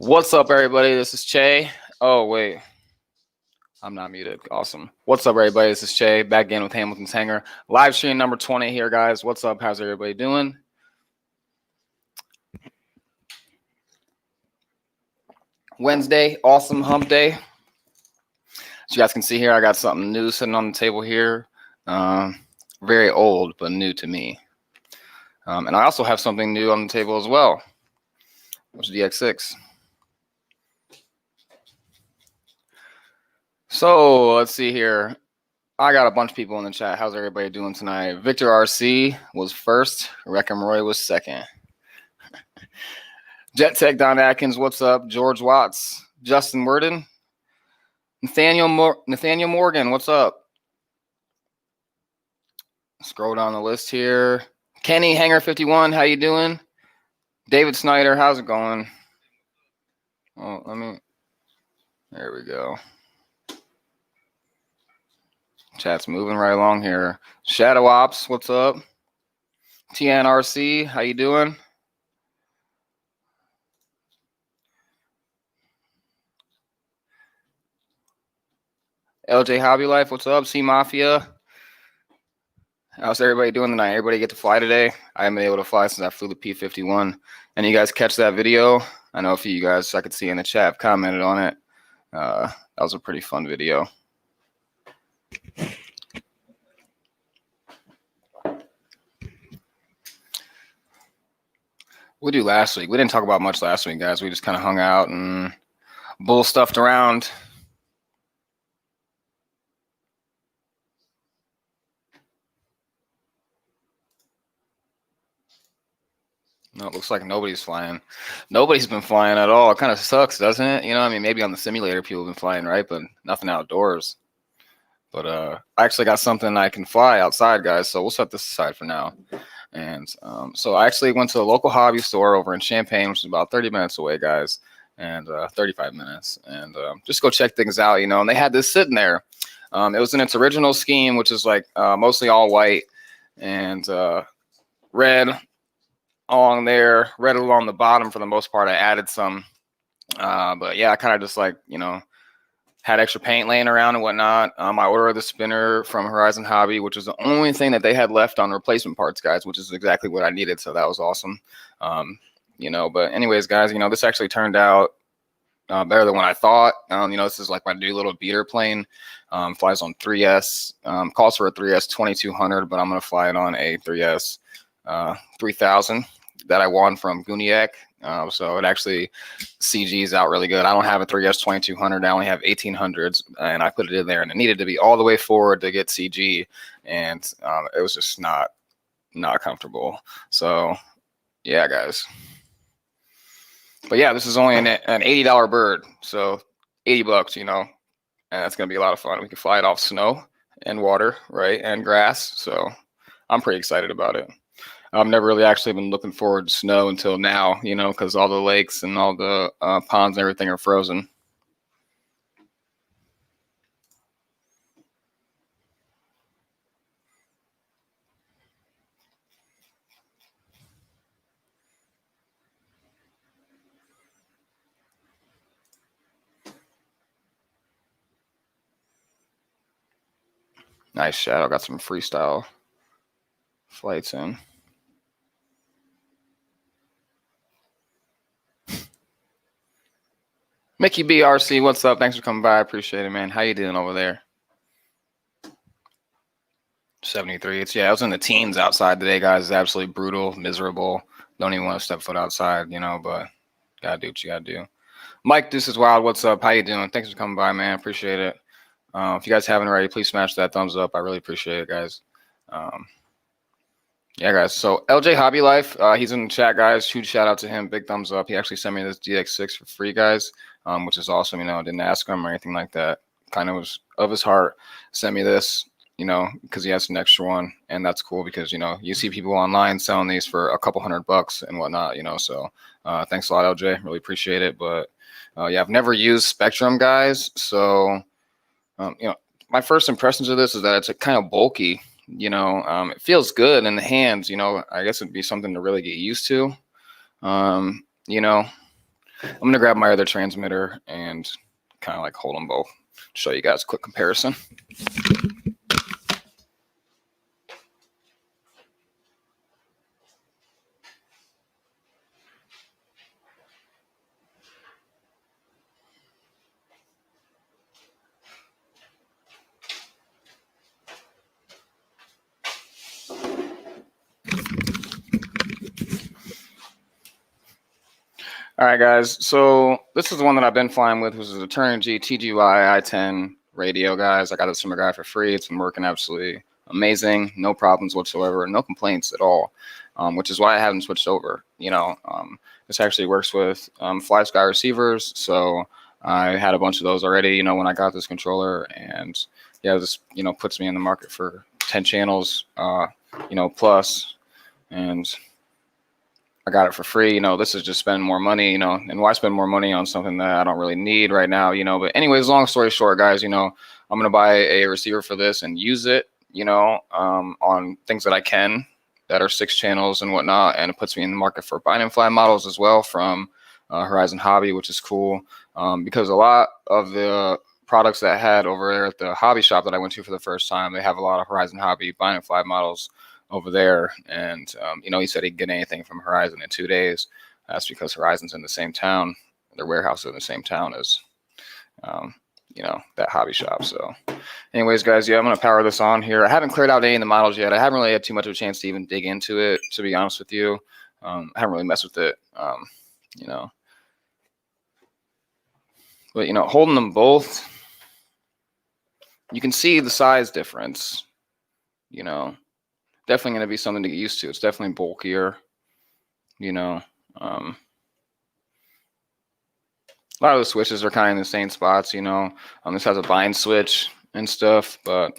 What's up, everybody? This is Che. Oh, wait. I'm not muted. Awesome. What's up, everybody? This is Che, back again with Hamilton's Hangar. Live stream number 20 here, guys. What's up? How's everybody doing? Wednesday, awesome hump day. As you guys can see here, I got something new sitting on the table here. Very old, but new to me. And I also have something new on the table as well, which is DX6. So let's see here. I got a bunch of people in the chat. How's everybody doing tonight? Victor RC was first. Reckham Roy was second. Jet Tech Don Atkins, what's up? George Watts, Justin Worden, Nathaniel Morgan, what's up? Scroll down the list here. Kenny Hangar 51, how you doing? David Snyder, how's it going? Oh, there we go. Chat's moving right along here. Shadow Ops, what's up? TNRC, how you doing? LJ Hobby Life, what's up? C Mafia. How's everybody doing tonight? Everybody get to fly today? I haven't been able to fly since I flew the P-51. And you guys catch that video? I know a few of you guys I could see in the chat have commented on it. That was a pretty fun video. We do last week. We didn't talk about much last week, guys. We just kind of hung out and bull stuffed around. No, it looks like nobody's flying. Nobody's been flying at all. It kind of sucks, doesn't it? You know, I mean, maybe on the simulator people have been flying, right? But nothing outdoors. But I actually got something I can fly outside, guys. So we'll set this aside for now. And so I actually went to a local hobby store over in Champaign, which is about 30 minutes away, guys, and 35 minutes. And just go check things out, you know. And they had this sitting there. It was in its original scheme, which is like mostly all white and red along there, red along the bottom for the most part. I added some. But yeah, I kind of just like, you know, had extra paint laying around and whatnot. I ordered the spinner from Horizon Hobby, which was the only thing that they had left on replacement parts, guys, which is exactly what I needed. So that was awesome. You know, but anyways, guys, you know, this actually turned out better than what I thought. You know, this is like my new little beater plane. Flies on 3S, calls for a 3S 2200, but I'm going to fly it on a 3S 3000 that I won from Guniak. So it actually CGs out really good. I don't have a 3S 2200. I only have 1800s, and I put it in there, and it needed to be all the way forward to get CG, and it was just not comfortable. So yeah, guys. But yeah, this is only an $80 bird, so $80, you know, and that's gonna be a lot of fun. We can fly it off snow and water, right, and grass. So I'm pretty excited about it. I've never really actually been looking forward to snow until now, you know, because all the lakes and all the ponds and everything are frozen. Nice shadow. Got some freestyle flights in. Mickey BRC, what's up? Thanks for coming by. I appreciate it, man. How you doing over there? 73. It's, yeah, I was in the teens outside today, guys. It's absolutely brutal, miserable. Don't even want to step foot outside, you know, but gotta do what you gotta do. Mike, this is Wild. What's up? How you doing? Thanks for coming by, man. Appreciate it. If you guys haven't already, please smash that thumbs up. I really appreciate it, guys. Yeah, guys. So LJ Hobby Life, he's in the chat, guys. Huge shout out to him. Big thumbs up. He actually sent me this DX6 for free, guys, which is awesome. You know, I didn't ask him or anything like that. Kind of was of his heart. Sent me this, you know, because he has an extra one, and that's cool because, you know, you see people online selling these for a couple $100 and whatnot, you know. So thanks a lot, LJ. Really appreciate it. But yeah, I've never used Spektrum, guys. So you know, my first impressions of this is that it's kind of bulky. You know, it feels good in the hands. You know, I guess it'd be something to really get used to. You know, I'm gonna grab my other transmitter and kind of like hold them both. Show you guys a quick comparison. All right, guys. So this is the one that I've been flying with, which is a Turnigy TGY i10 radio, guys. I got this from a guy for free. It's been working absolutely amazing. No problems whatsoever. No complaints at all, which is why I haven't switched over. This actually works with Fly Sky receivers. So I had a bunch of those already, when I got this controller. And yeah, this, puts me in the market for 10 channels, plus. And I got it for free. This is just spending more money, and why spend more money on something that I don't really need right now, but anyways, long story short, guys, I'm going to buy a receiver for this and use it, on things that I can that are 6 channels and whatnot. And it puts me in the market for bind and fly models as well from Horizon Hobby, which is cool, because a lot of the products that I had over there at the hobby shop that I went to for the first time, they have a lot of Horizon Hobby bind and fly models over there. And he said he'd get anything from Horizon in 2 days. That's because Horizon's in the same town. Their warehouse is in the same town as that hobby shop. So anyways, guys, yeah, I'm gonna power this on here. I haven't cleared out any of the models yet. I haven't really had too much of a chance to even dig into it, to be honest with you. I haven't really messed with it, but holding them both, you can see the size difference. Definitely going to be something to get used to. It's definitely bulkier, a lot of the switches are kind of in the same spots, this has a bind switch and stuff, but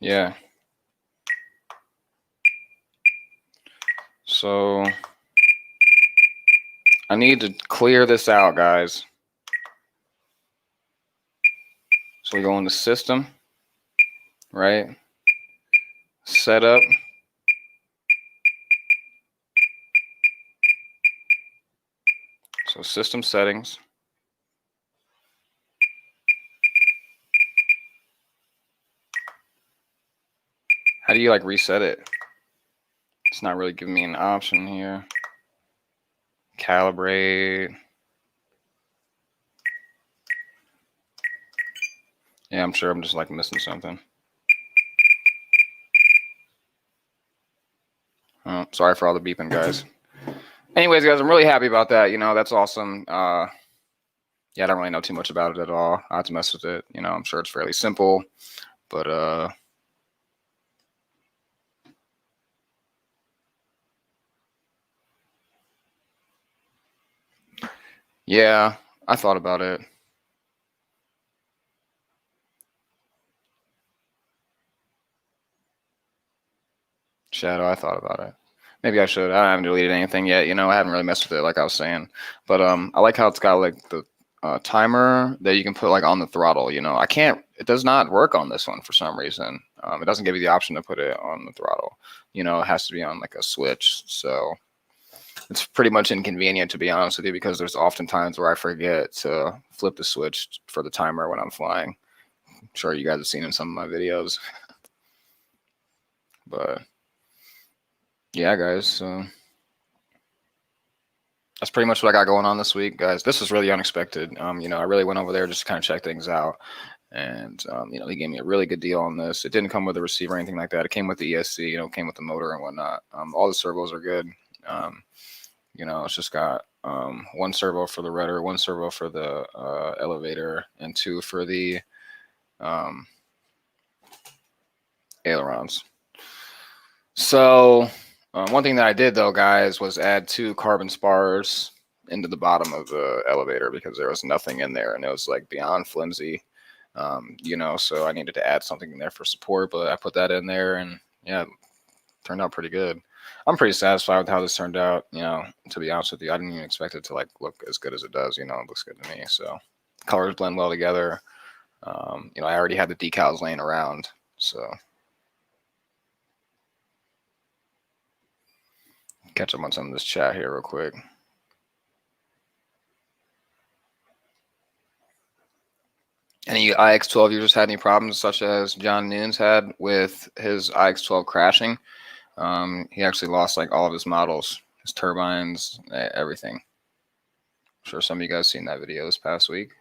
yeah. So I need to clear this out, guys. So we go into system, right? Setup. So system settings. How do you reset it? It's not really giving me an option here. Calibrate. Yeah, I'm sure I'm just missing something. Oh, sorry for all the beeping, guys. Anyways, guys, I'm really happy about that. That's awesome. Yeah, I don't really know too much about it at all. I have to mess with it. I'm sure it's fairly simple, but yeah, I thought about it. Shadow, I thought about it. Maybe I should. I haven't deleted anything yet. I haven't really messed with it, like I was saying. But I like how it's got the timer that you can put on the throttle. I can't. It does not work on this one for some reason. It doesn't give you the option to put it on the throttle. It has to be on a switch. So it's pretty much inconvenient, to be honest with you, because there's often times where I forget to flip the switch for the timer when I'm flying. I'm sure you guys have seen in some of my videos. But yeah, guys. So that's pretty much what I got going on this week, guys. This was really unexpected. I really went over there just to kind of check things out. And, he gave me a really good deal on this. It didn't come with a receiver or anything like that. It came with the ESC, it came with the motor and whatnot. All the servos are good. It's just got one servo for the rudder, one servo for the elevator, and 2 for the ailerons. So one thing that I did, though, guys, was add 2 carbon spars into the bottom of the elevator because there was nothing in there and it was beyond flimsy. So I needed to add something in there for support, but I put that in there and yeah, it turned out pretty good. I'm pretty satisfied with how this turned out. To be honest with you, I didn't even expect it to look as good as it does. It looks good to me. So colors blend well together. I already had the decals laying around, so catch up on some of this chat here real quick. Any IX12 users had any problems, such as John Noons had with his IX12 crashing? He actually lost like all of his models, his turbines, everything. I'm sure some of you guys seen that video this past week.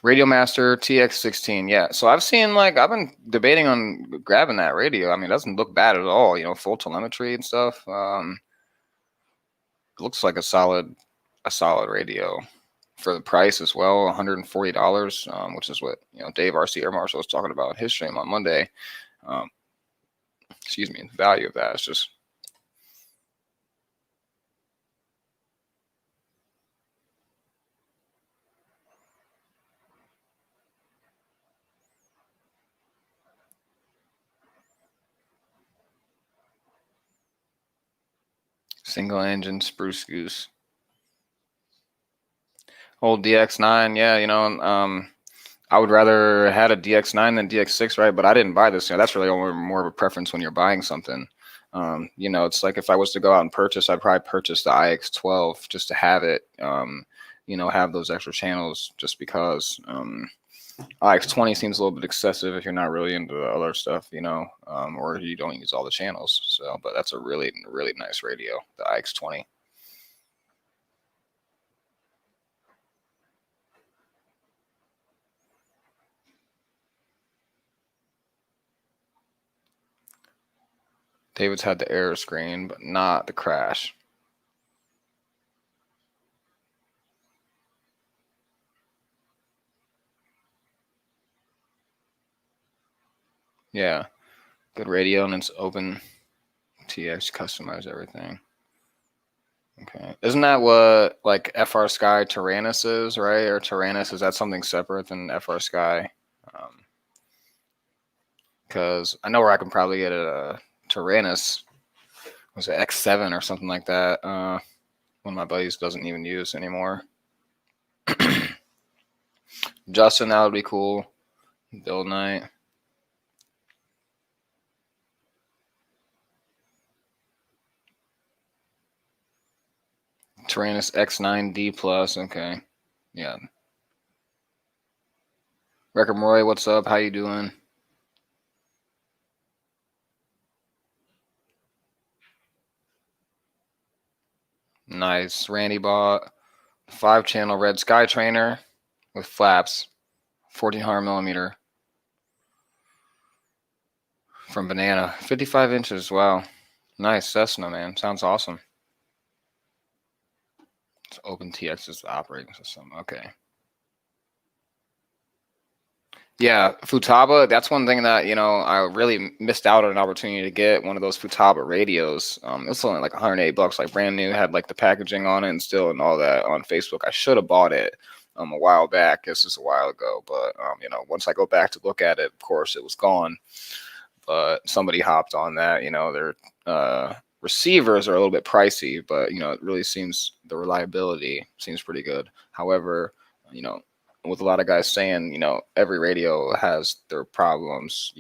Radio Master TX16, yeah. So I've seen like I've been debating on grabbing that radio. I mean, it doesn't look bad at all. You know, full telemetry and stuff. It looks like a solid radio for the price as well. $140, which is what Dave RC Air Marshal was talking about in his stream on Monday. Excuse me, the value of that is just single engine spruce goose. Old DX9, yeah, I would rather had a DX9 than DX6, right? But I didn't buy this. That's really more of a preference when you're buying something. It's like if I was to go out and purchase, I'd probably purchase the IX12 just to have it. Have those extra channels just because. IX20 seems a little bit excessive if you're not really into the other stuff, or you don't use all the channels. So, but that's a really, really nice radio, the IX20. David's had the error screen, but not the crash. Yeah, good radio, and it's open TX, customize everything. Okay, isn't that what like FR Sky Tyrannus is, right? Or Tyrannus, is that something separate than FR Sky? Because I know where I can probably get a Tyrannus. Was it X7 or something like that? One of my buddies doesn't even use anymore. Justin, that would be cool. Build night. Tyrannus X9D Plus. Okay. Yeah. Record Roy, what's up? How you doing? Nice. Randy bought 5-channel red Sky Trainer with flaps, 1400 millimeter from Banana, 55 inches. Wow. Nice Cessna, man. Sounds awesome. It's OpenTX is the operating system. Okay. Yeah, Futaba, that's one thing that, I really missed out on an opportunity to get one of those Futaba radios. It was only like $108, like brand new, had like the packaging on it and still and all that on Facebook. I should have bought it a while back. This is a while ago, but once I go back to look at it, of course it was gone. But somebody hopped on that. Their receivers are a little bit pricey, but it really seems the reliability seems pretty good. However, with a lot of guys saying, every radio has their problems,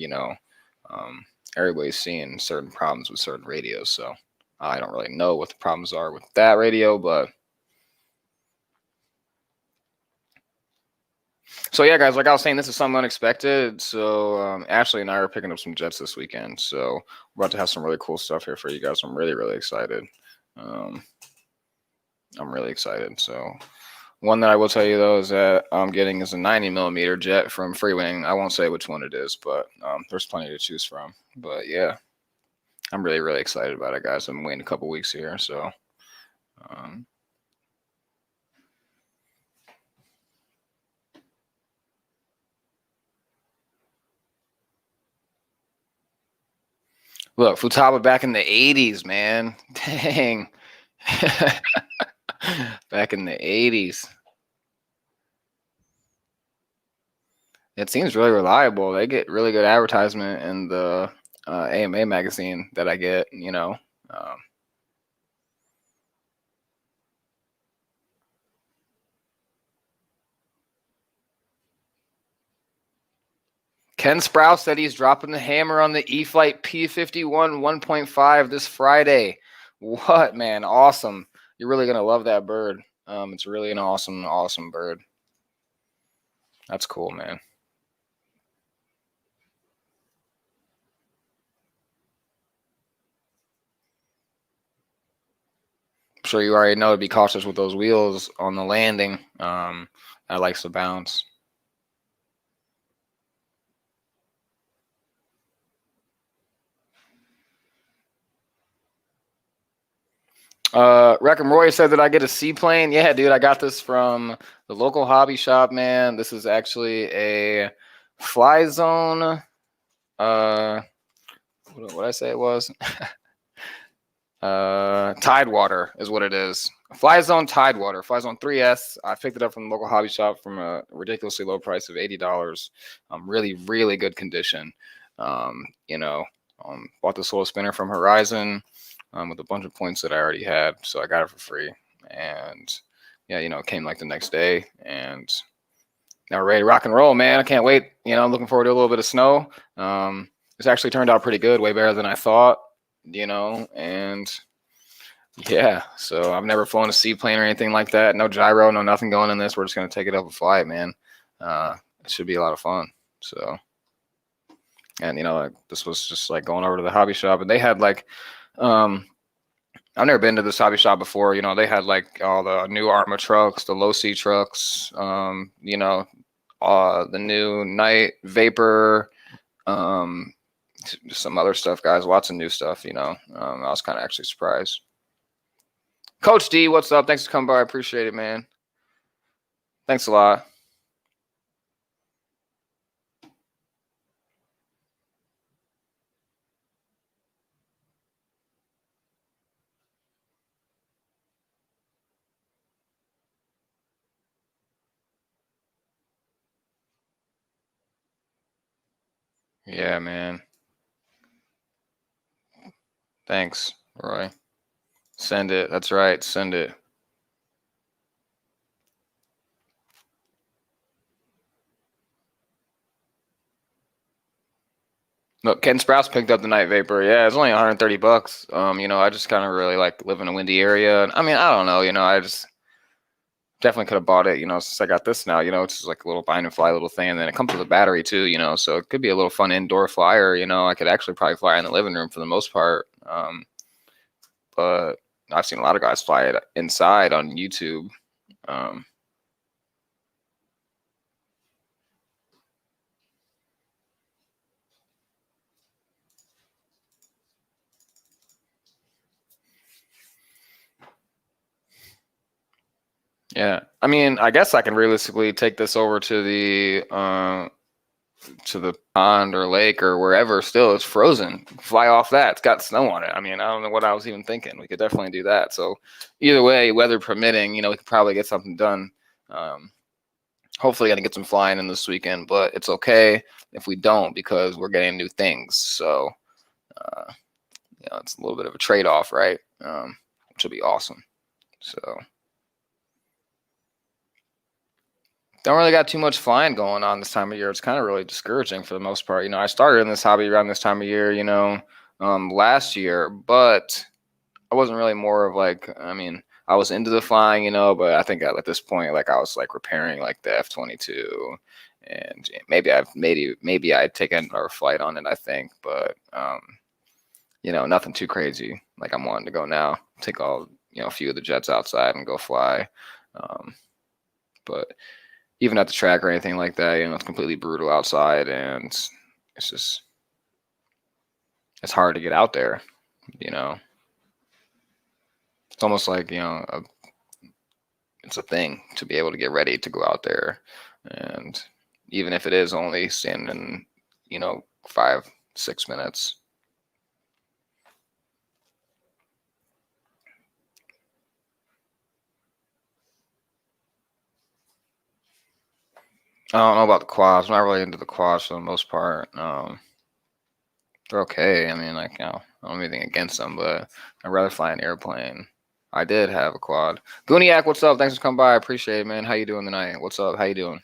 everybody's seeing certain problems with certain radios. So I don't really know what the problems are with that radio, but so yeah, guys, like I was saying, this is something unexpected. So Ashley and I are picking up some jets this weekend. So we're about to have some really cool stuff here for you guys. I'm really, really excited. I'm really excited. So one that I will tell you, though, is that I'm getting is a 90 millimeter jet from Freewing. I won't say which one it is, but there's plenty to choose from. But yeah, I'm really, really excited about it, guys. I've been waiting a couple weeks here. So look, Futaba back in the 80s, man. Dang. Back in the 80s. It seems really reliable. They get really good advertisement in the AMA magazine that I get, Ken Sprouse said he's dropping the hammer on the E-Flight P51 1.5 this Friday. What, man? Awesome. You're really going to love that bird. It's really an awesome, awesome bird. That's cool, man. I'm sure you already know to be cautious with those wheels on the landing. That likes to bounce. Wreck and Roy said that I get a seaplane. Yeah, dude, I got this from the local hobby shop, man. This is actually a Fly Zone. What did I say it was? Tidewater is what it is. Fly Zone Tidewater, Fly Zone 3S. I picked it up from the local hobby shop from a ridiculously low price of $80. Really, really good condition. Bought this little spinner from Horizon with a bunch of points that I already had, so I got it for free. And yeah, it came like the next day, and now we're ready to rock and roll, man. I can't wait. I'm looking forward to a little bit of snow. This actually turned out pretty good, way better than I thought. And yeah, so I've never flown a seaplane or anything like that. No gyro, no nothing going in this. We're just gonna take it up and fly it, man. It should be a lot of fun. So, and this was just like going over to the hobby shop, and they had like, I've never been to this hobby shop before. They had like all the new Arma trucks, the low C trucks, the new Night Vapor, some other stuff, guys. Lots of new stuff. I was kind of actually surprised. Coach D, what's up? Thanks for coming by. I appreciate it, man. Thanks a lot. Yeah, man. Thanks, Roy. Send it. That's right. Send it. Look, Ken Sprouse picked up the Night Vapor. Yeah, it's only $130. I just kind of really like live in a windy area. I mean, I don't know. I just definitely could have bought it. Since I got this now. It's just like a little bind and fly little thing, and then it comes with a battery too. So it could be a little fun indoor flyer. I could actually probably fly in the living room for the most part. But I've seen a lot of guys fly it inside on YouTube. Yeah, I mean, I guess I can realistically take this over to the pond or lake or wherever. Still, it's frozen. Fly off that. It's got snow on it. I mean, I don't know what I was even thinking. We could definitely do that. So either way, weather permitting, we could probably get something done. Hopefully, gonna get some flying in this weekend, but it's okay if we don't because we're getting new things. So it's a little bit of a trade-off, right? Which will be awesome. So. Don't really got too much flying going on this time of year. It's kind of really discouraging for the most part. I started in this hobby around this time of year, last year, but I wasn't really more of like, I mean, I was into the flying, but I think at this point, like I was like repairing like the F-22, and maybe I'd take another flight on it, I think, but nothing too crazy. Like I'm wanting to go now, take all, a few of the jets outside and go fly. But even at the track or anything like that, it's completely brutal outside, and it's hard to get out there, It's almost like, it's a thing to be able to get ready to go out there. And even if it is only standing, 5-6 minutes. I don't know about the quads. I'm not really into the quads for the most part. They're okay. I mean, like, I don't have anything against them, but I'd rather fly an airplane. I did have a quad. Gooniac, what's up? Thanks for coming by. I appreciate it, man. How you doing tonight? What's up? How you doing?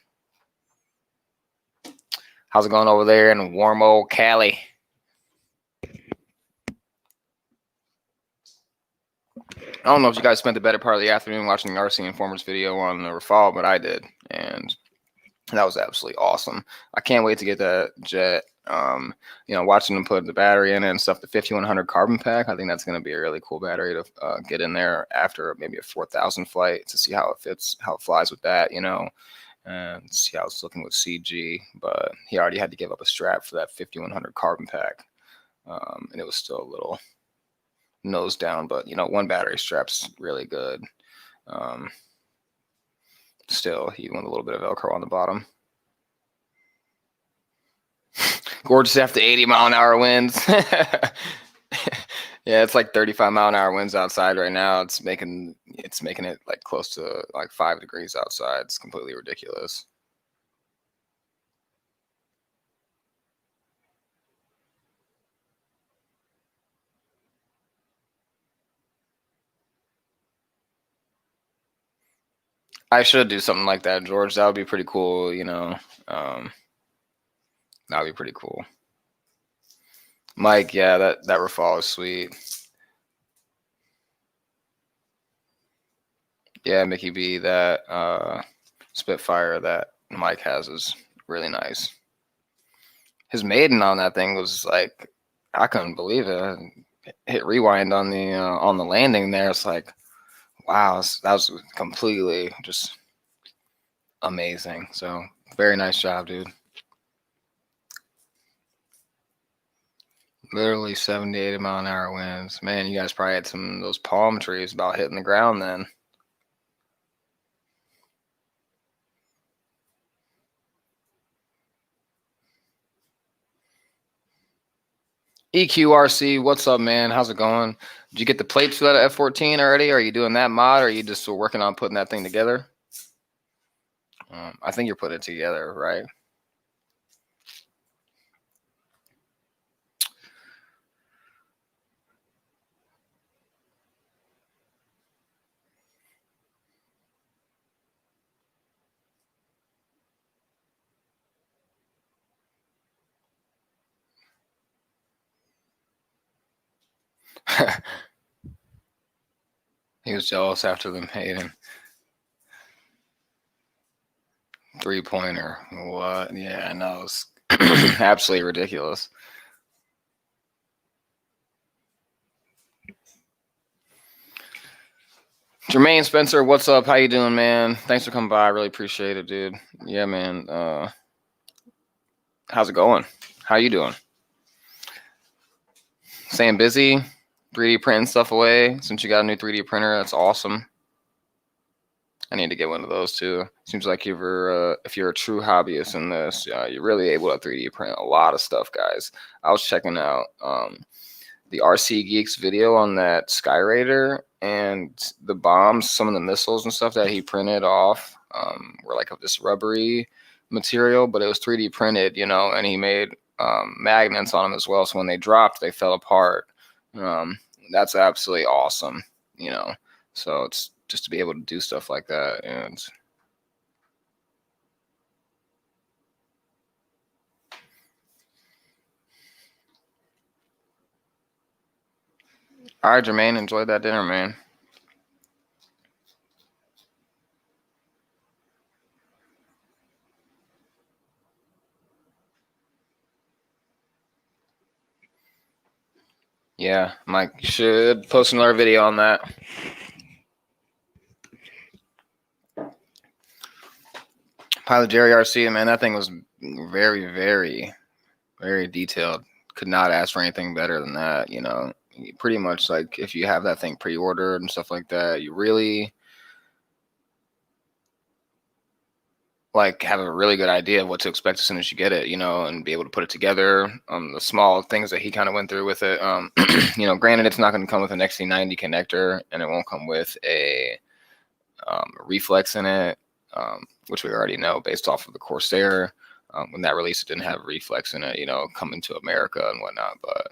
How's it going over there in warm old Cali? I don't know if you guys spent the better part of the afternoon watching the RC Informers video on the Rafale, but I did, and that was absolutely awesome. I can't wait to get that jet. You know, watching them put the battery in it and stuff, the 5100 carbon pack, I think that's going to be a really cool battery to get in there after maybe a 4000 flight to see how it fits, how it flies with that, you know, and see how it's looking with CG. But he already had to give up a strap for that 5100 carbon pack, and it was still a little nose down, but you know, one battery strap's really good. Still, even with a little bit of Velcro on the bottom. Gorgeous after 80-mile-an-hour winds. Yeah, it's like 35-mile-an-hour winds outside right now. It's making it like close to like 5 degrees outside. It's completely ridiculous. I should do something like that, George. That would be pretty cool, you know. That would be pretty cool. Mike, yeah, that Rafale is sweet. Yeah, Mickey B, that Spitfire that Mike has is really nice. His maiden on that thing was like, I couldn't believe it. Hit rewind on the landing there. It's like, wow, that was completely just amazing. So very nice job, dude. Literally 70, 80-mile-an-hour winds. Man, you guys probably had some of those palm trees about hitting the ground then. EQRC, what's up, man? How's it going? Did you get the plates for that F-14 already? Are you doing that mod, or are you just working on putting that thing together? I think you're putting it together, right? He was jealous after them hating. 3-pointer. What? Yeah, I know. It's absolutely ridiculous. Jermaine Spencer, what's up? How you doing, man? Thanks for coming by. I really appreciate it, dude. Yeah, man. How's it going? How you doing? Staying busy? 3D printing stuff away since you got a new 3D printer. That's awesome. I need to get one of those too. Seems like if you're a true hobbyist in this, you're really able to 3D print a lot of stuff, guys. I was checking out the RC Geeks video on that Skyraider, and the bombs, some of the missiles and stuff that he printed off were like of this rubbery material, but it was 3D printed, you know, and he made magnets on them as well. So when they dropped, they fell apart. That's absolutely awesome, you know. So it's just to be able to do stuff like that. And all right, Jermaine, enjoy that dinner, man. Yeah, Mike, you should post another video on that. Pilot Jerry RC, man, that thing was very, very, very detailed. Could not ask for anything better than that. You know, pretty much like if you have that thing pre-ordered and stuff like that, you really like have a really good idea of what to expect as soon as you get it, you know, and be able to put it together. The small things that he kind of went through with it. You know, granted, it's not going to come with an XC90 connector, and it won't come with a reflex in it, which we already know based off of the Corsair. When that release, it didn't have reflex in it, you know, coming to America and whatnot. But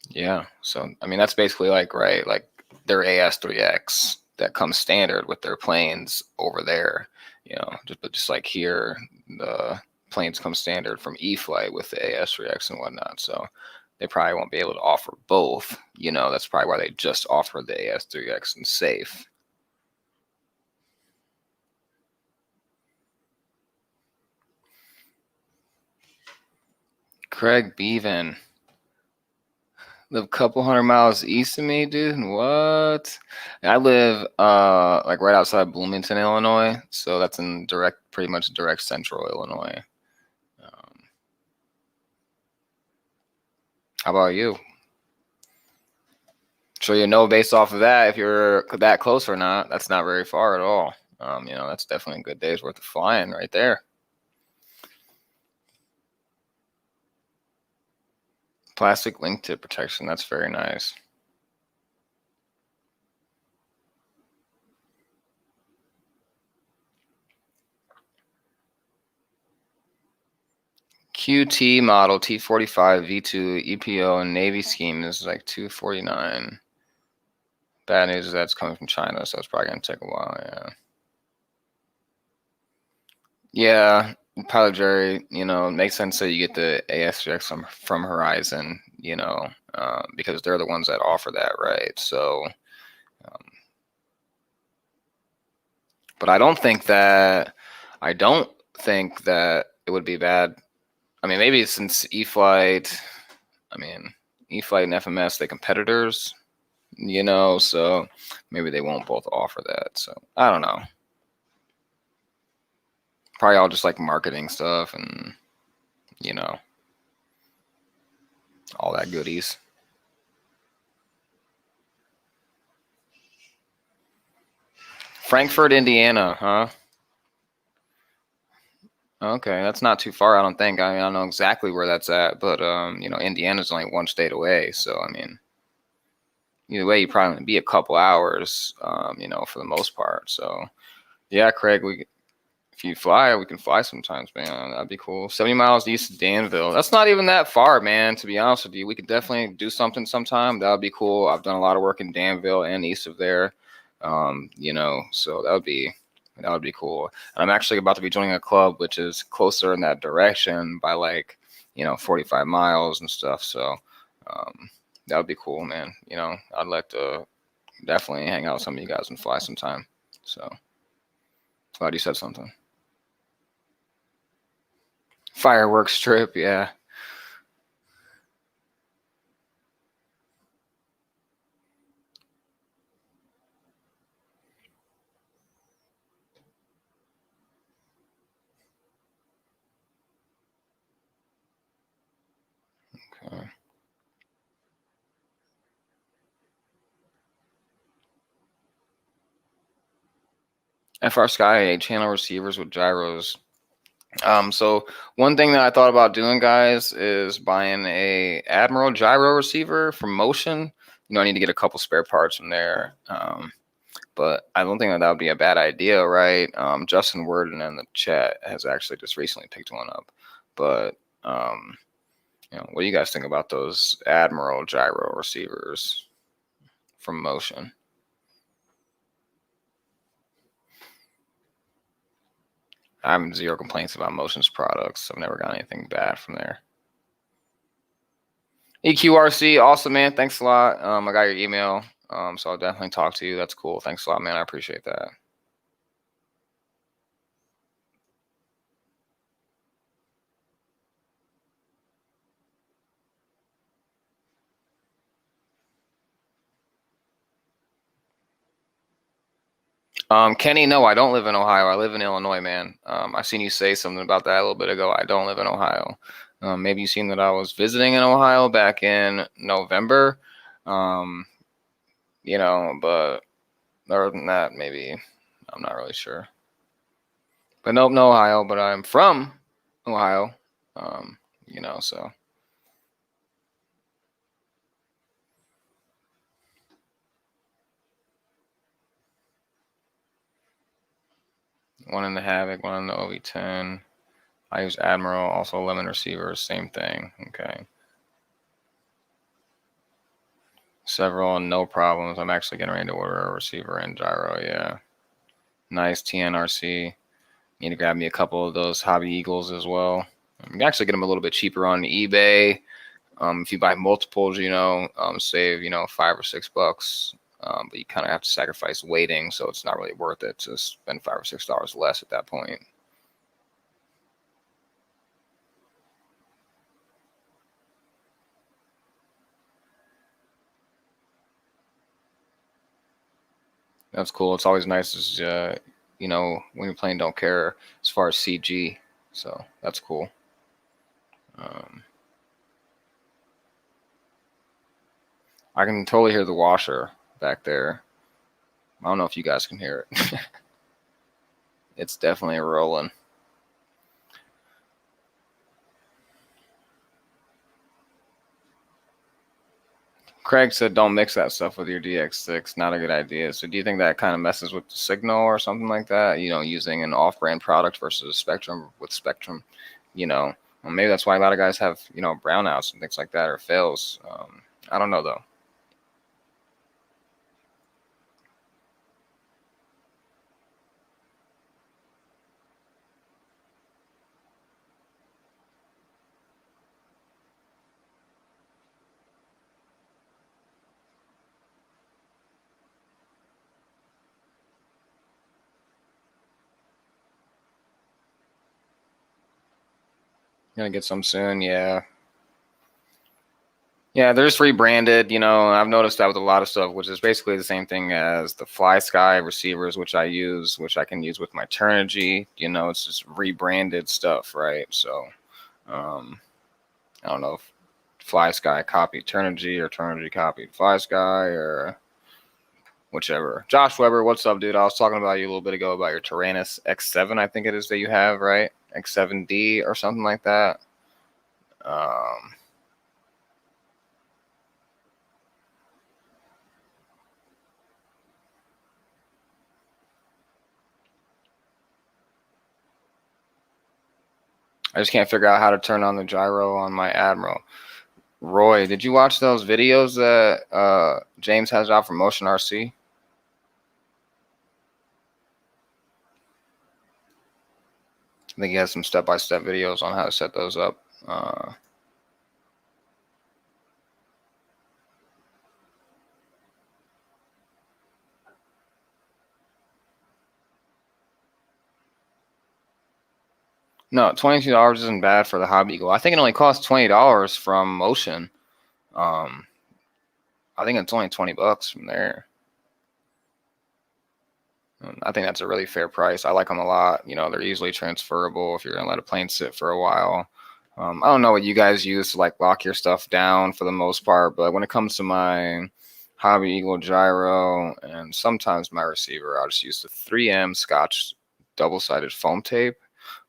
yeah, so I mean, that's basically like, right, like their AS3X that comes standard with their planes over there, you know, just like here, the planes come standard from E-flite with the AS3X and whatnot. So they probably won't be able to offer both. You know, that's probably why they just offer the AS3X and safe. Craig Bevan. Live a couple 100 miles east of me, dude. What? I live like right outside Bloomington, Illinois. So that's in pretty much direct central Illinois. How about you? So you know, based off of that, if you're that close or not, that's not very far at all. You know, that's definitely a good day's worth of flying right there. Plastic link tip protection. That's very nice. QT model T45 V2 EPO and Navy scheme is like $249. Bad news is that's coming from China, so it's probably gonna take a while. Yeah. Yeah, Pilot Jerry, you know, it makes sense that you get the AS3X from Horizon, you know, because they're the ones that offer that, right? So, but I don't think that it would be bad. I mean, maybe since E-flite, E-flite and FMS, they competitors, you know, so maybe they won't both offer that. So I don't know. Probably all just like marketing stuff and, you know, all that goodies. Frankfurt, Indiana, huh? Okay, that's not too far, I don't think. I mean, I don't know exactly where that's at, but you know, Indiana's only one state away, so I mean, either way, you probably be a couple hours, you know, for the most part. So, yeah, Craig, if you fly, we can fly sometimes, man. That'd be cool. 70 miles east of Danville. That's not even that far, man. To be honest with you, we could definitely do something sometime. That would be cool. I've done a lot of work in Danville and east of there, you know, so that would be cool. And I'm actually about to be joining a club which is closer in that direction by like, you know, 45 miles and stuff. So that would be cool, man. You know, I'd like to definitely hang out with some of you guys and fly sometime. So glad you said something. Fireworks strip, yeah. Okay. FR Sky 8 channel receivers with gyros. So one thing that I thought about doing, guys, is buying a Admiral gyro receiver from Motion. You know, I need to get a couple spare parts from there. But I don't think that would be a bad idea, right? Justin Worden in the chat has actually just recently picked one up. But you know, what do you guys think about those Admiral gyro receivers from Motion? I have zero complaints about Motion's products. I've never got anything bad from there. EQRC, awesome, man. Thanks a lot. I got your email, so I'll definitely talk to you. That's cool. Thanks a lot, man. I appreciate that. Kenny, no, I don't live in Ohio. I live in Illinois, man. I seen you say something about that a little bit ago. I don't live in Ohio. Maybe you seen that I was visiting in Ohio back in November. You know, but other than that, maybe I'm not really sure. But nope, no Ohio. But I'm from Ohio. You know, so. One in the Havoc, one in the OV10. I use Admiral, also lemon receivers, same thing. Okay. Several, no problems. I'm actually getting ready to order a receiver and gyro. Yeah. Nice TNRC. Need to grab me a couple of those Hobby Eagles as well. You can actually get them a little bit cheaper on eBay. If you buy multiples, save, $5 or $6. But you kind of have to sacrifice weighting, so it's not really worth it to spend $5 or $6 less at that point. That's cool. It's always nice as when you're playing Don't Care as far as CG. So that's cool. I can totally hear the washer back there. I don't know if you guys can hear it. It's definitely rolling. Craig said don't mix that stuff with your DX6. Not a good idea. So do you think that kind of messes with the signal or something like that? Using an off-brand product versus Spektrum with Spektrum, well, maybe that's why a lot of guys have, brownouts and things like that or fails. I don't know though. Gonna get some soon, yeah. Yeah, they're just rebranded, I've noticed that with a lot of stuff, which is basically the same thing as the Fly Sky receivers, which I use, which I can use with my Turnigy. It's just rebranded stuff, right? So, I don't know if Fly Sky copied Turnigy or Turnigy copied Fly Sky or whichever. Josh Weber, what's up, dude? I was talking about you a little bit ago about your Tyrannus X7, I think it is that you have, right? X7D or something like that. I just can't figure out how to turn on the gyro on my Admiral. Roy, did you watch those videos that James has out for Motion RC? I think he has some step-by-step videos on how to set those up. No, $22 isn't bad for the Hobby Eagle. I think it only costs $20 from Motion. I think it's only $20 from there. I think that's a really fair price. I like them a lot. They're easily transferable if you're gonna let a plane sit for a while. I don't know what you guys use to like lock your stuff down for the most part, but when it comes to my Hobby Eagle gyro and sometimes my receiver, I'll just use the 3M Scotch double-sided foam tape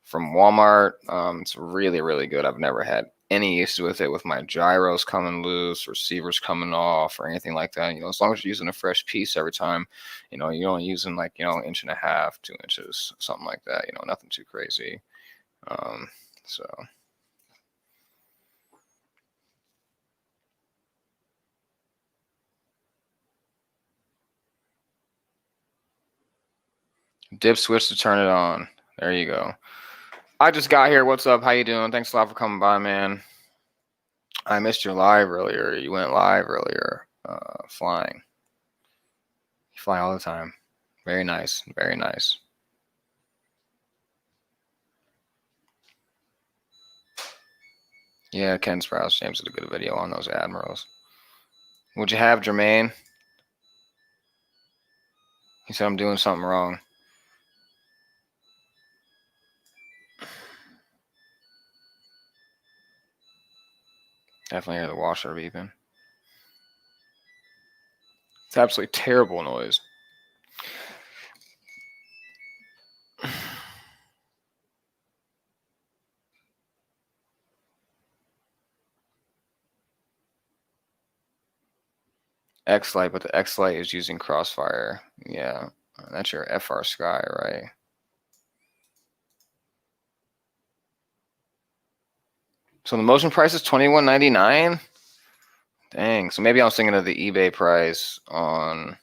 from Walmart. It's really, really good. I've never had any issue with it with my gyros coming loose, receivers coming off, or anything like that. As long as you're using a fresh piece every time, you're only using like, 1.5 inches, 2 inches, something like that, nothing too crazy. So. Dip switch to turn it on. There you go. I just got here. What's up? How you doing? Thanks a lot for coming by, man. I missed your live earlier. You went live earlier, flying. You fly all the time. Very nice. Very nice. Yeah, Ken Sprouse. James did a good video on those Admirals. What'd you have, Jermaine? He said I'm doing something wrong. Definitely hear the washer beeping. It's absolutely terrible noise. X-Lite, but the X-Lite is using Crossfire. Yeah, that's your FR Sky, right? So the Motion price is $21.99. Dang. So maybe I was thinking of the eBay price on.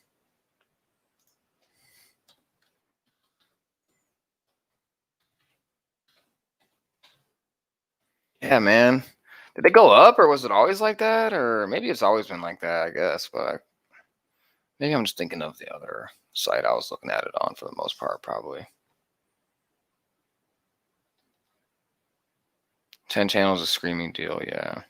Yeah, man. Did they go up, or was it always like that? Or maybe it's always been like that, I guess. But maybe I'm just thinking of the other site I was looking at it on for the most part, probably. 10 channels a screaming deal, yeah.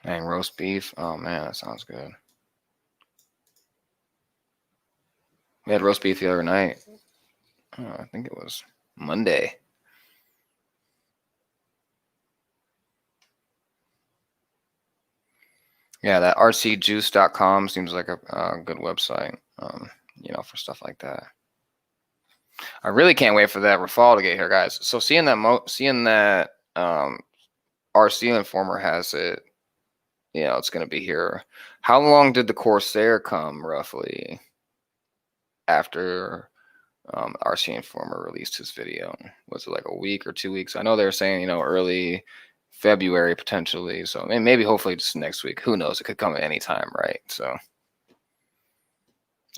Dang, roast beef. Oh man, that sounds good. We had roast beef the other night. Oh, I think it was Monday. Yeah, that rcjuice.com seems like a good website, for stuff like that. I really can't wait for that Rafal to get here, guys. So seeing that RC Informer has it, it's going to be here. How long did the Corsair come roughly after RC Informer released his video? Was it like a week or 2 weeks? I know they were saying, early February potentially. So maybe hopefully just next week. Who knows? It could come at any time, right? So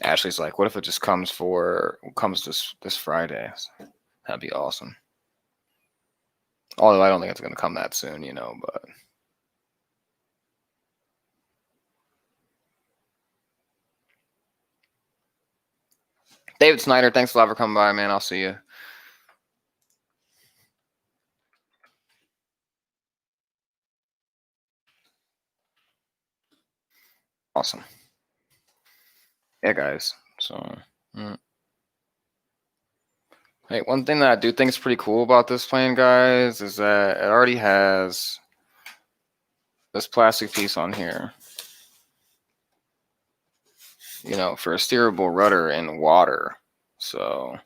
Ashley's like, what if it just comes this Friday? That'd be awesome. Although I don't think it's going to come that soon, but David Snyder, thanks a lot for coming by, man. I'll see you. Awesome. Yeah, guys. So, hey, one thing that I do think is pretty cool about this plane, guys, is that it already has this plastic piece on here, for a steerable rudder in water. So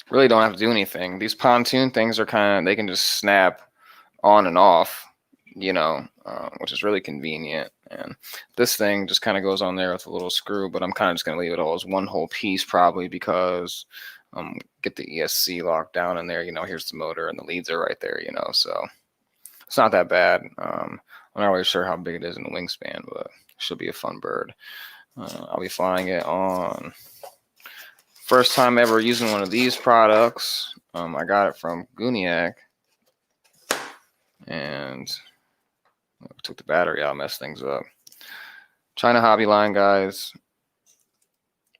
really don't have to do anything. These pontoon things are they can just snap on and off, which is really convenient. And this thing just kind of goes on there with a little screw, but I'm kind of just going to leave it all as one whole piece probably because get the ESC locked down in there. Here's the motor and the leads are right there, so it's not that bad. I'm not really sure how big it is in the wingspan, but it should be a fun bird. I'll be flying it on first time ever using one of these products. I got it from Guniac, and took the battery out, messed things up. China Hobby Line, guys.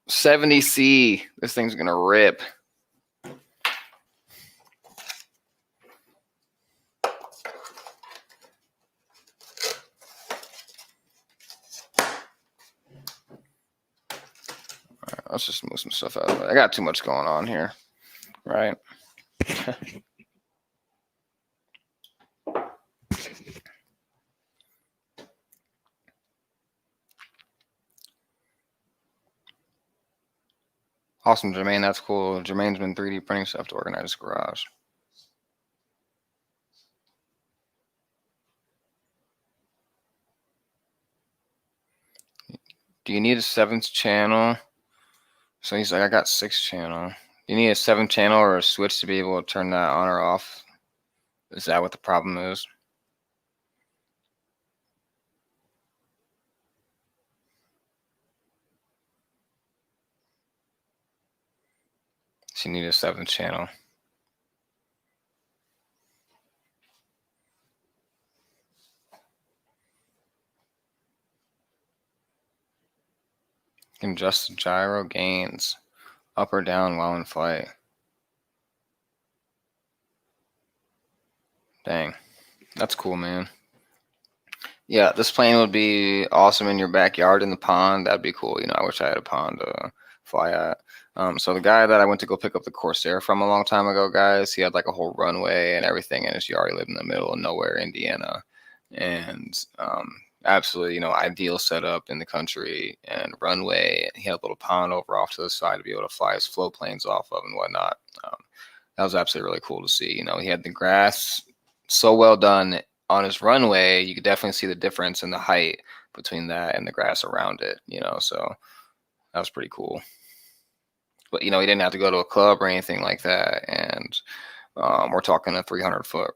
70C. This thing's gonna rip. Alright, let's just move some stuff out of it. I got too much going on here, right? Awesome, Jermaine. That's cool. Jermaine's been 3D printing stuff to organize his garage. Do you need a 7th channel? So he's like, I got 6 channel. Do you need a 7th channel or a switch to be able to turn that on or off? Is that what the problem is? So you need a 7th channel. You can adjust the gyro gains up or down while in flight. Dang, that's cool, man. Yeah, this plane would be awesome in your backyard in the pond. That'd be cool. I wish I had a pond to fly at. So the guy that I went to go pick up the Corsair from a long time ago, guys, he had like a whole runway and everything in his yard. He lived in the middle of nowhere, Indiana, and absolutely, ideal setup in the country and runway. He had a little pond over off to the side to be able to fly his float planes off of and whatnot. That was absolutely really cool to see. He had the grass so well done on his runway. You could definitely see the difference in the height between that and the grass around it, so that was pretty cool. But, he didn't have to go to a club or anything like that. And we're talking a 300-foot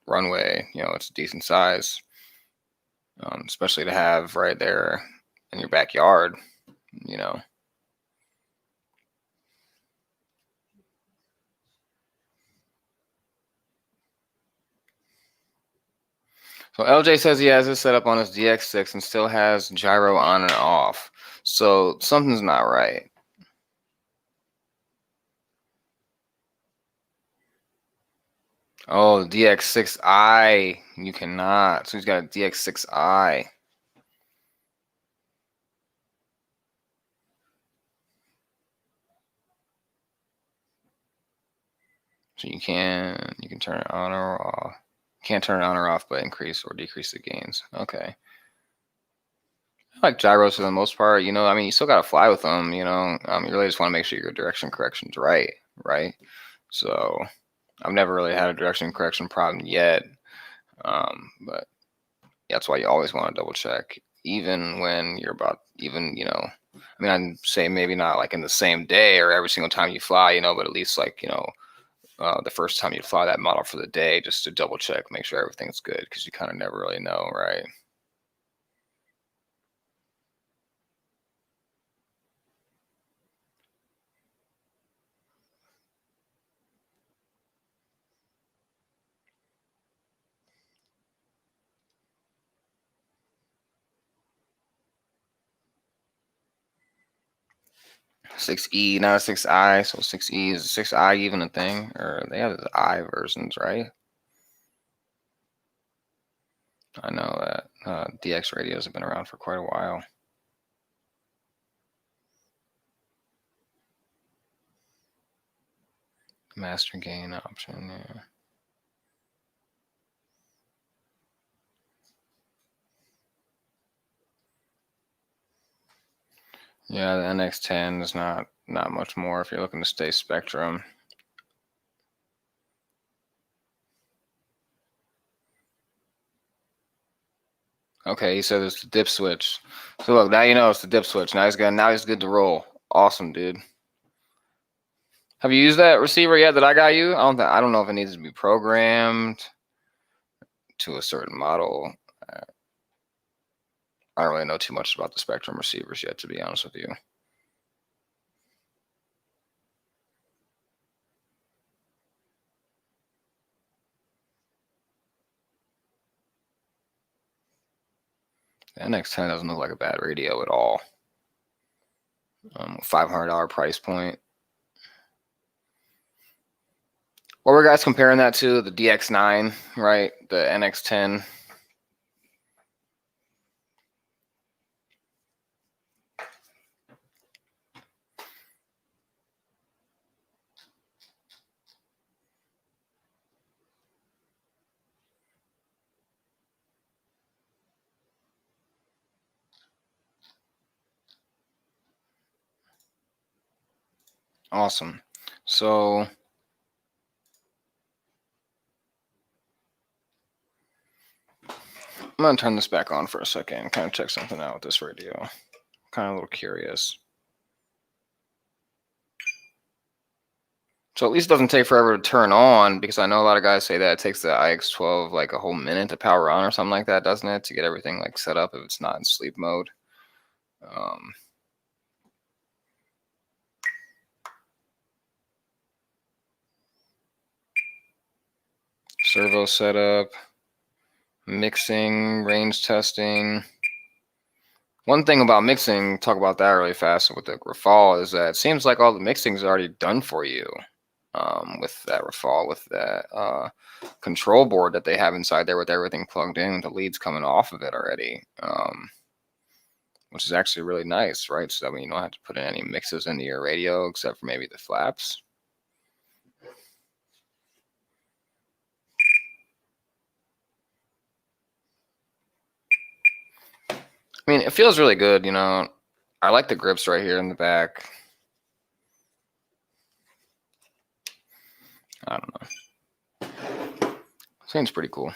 runway, it's a decent size. especially to have right there in your backyard, you know. So LJ says he has it set up on his DX6 and still has gyro on and off. So something's not right. Oh, DX6i. You cannot. So he's got a DX6i. So you can turn it on or off. Can't turn it on or off, but increase or decrease the gains. Okay. I like gyros for the most part. You know, I mean, you still got to fly with them. You know, you really just want to make sure your direction correction's right, right? So I've never really had a direction correction problem yet, but that's why you always want to double check, even when you're about, even, you know, I mean, I'd say maybe not like in the same day or every single time you fly, you know, but at least like, you know, the first time you fly that model for the day, just to double check, make sure everything's good, because you kind of never really know, right? 6E, not a 6I, so 6E is 6I even a thing, or they have the I versions, right? I know that DX radios have been around for quite a while. Master gain option, yeah. Yeah, the NX10 is not much more if you're looking to stay Spektrum. Okay, he said it's the dip switch. So look, now you know it's the dip switch. Now he's good to roll. Awesome, dude. Have you used that receiver yet that I got you? I don't know if it needs to be programmed to a certain model. I don't really know too much about the Spektrum receivers yet, to be honest with you. The NX10 doesn't look like a bad radio at all. $500 price point. What were guys comparing that to? The DX9, right? The NX10. Awesome. So I'm going to turn this back on for a second and kind of check something out with this radio. Kind of a little curious. So at least it doesn't take forever to turn on, because I know a lot of guys say that it takes the IX12 like a whole minute to power on or something like that, doesn't it? To get everything like set up if it's not in sleep mode. Servo setup, mixing, range testing. One thing about mixing, talk about that really fast with the Rafale, is that it seems like all the mixing is already done for you. With that Rafale, with that control board that they have inside there with everything plugged in, the leads coming off of it already, which is actually really nice, right? So that way you don't have to put in any mixes into your radio except for maybe the flaps. I mean, it feels really good, you know. I like the grips right here in the back. I don't know. Seems pretty cool.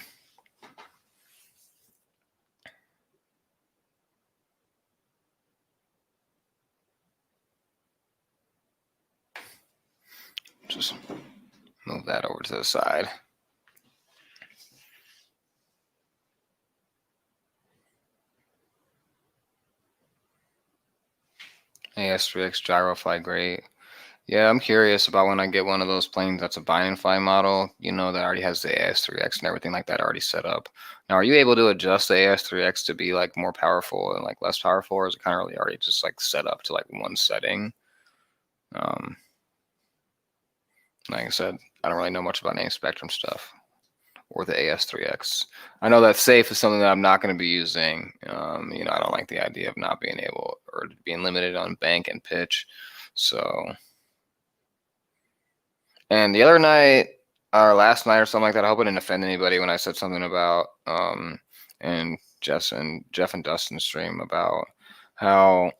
Just move that over to the side. AS3X gyro fly great. Yeah, I'm curious about when I get one of those planes that's a bind and fly model, that already has the AS3X and everything like that already set up. Now, are you able to adjust the AS3X to be like more powerful and like less powerful, or is it kind of really already just like set up to like one setting? Um, like I said, I don't really know much about any Spektrum stuff or the AS3X. I know that safe is something that I'm not going to be using. I don't like the idea of not being able or being limited on bank and pitch. So. And the other night, or last night or something like that, I hope I didn't offend anybody when I said something about and Jeff and Dustin's stream about how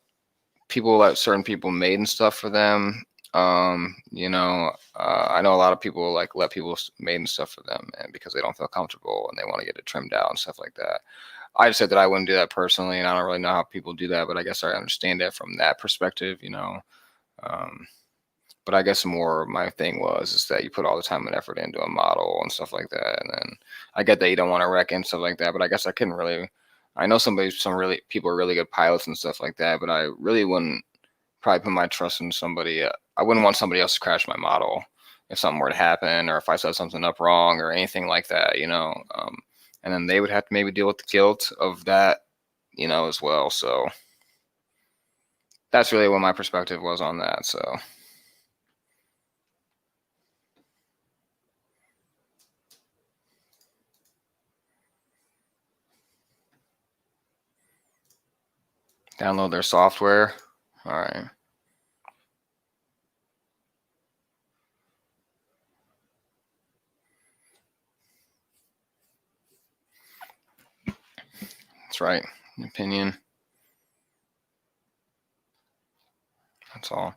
certain people made and stuff for them. I know a lot of people like let people made and stuff for them, and because they don't feel comfortable and they want to get it trimmed out and stuff like that. I just said that I wouldn't do that personally, and I don't really know how people do that, but I guess I understand it from that perspective, But I guess more my thing is that you put all the time and effort into a model and stuff like that. And then I get that you don't want to wreck and stuff like that, but I guess I couldn't really, I know some people are really good pilots and stuff like that, but I really wouldn't probably put my trust in somebody. I wouldn't want somebody else to crash my model if something were to happen, or if I set something up wrong or anything like that, and then they would have to maybe deal with the guilt of that, as well. So that's really what my perspective was on that. So. Download their software. All right. That's right. Opinion. That's all.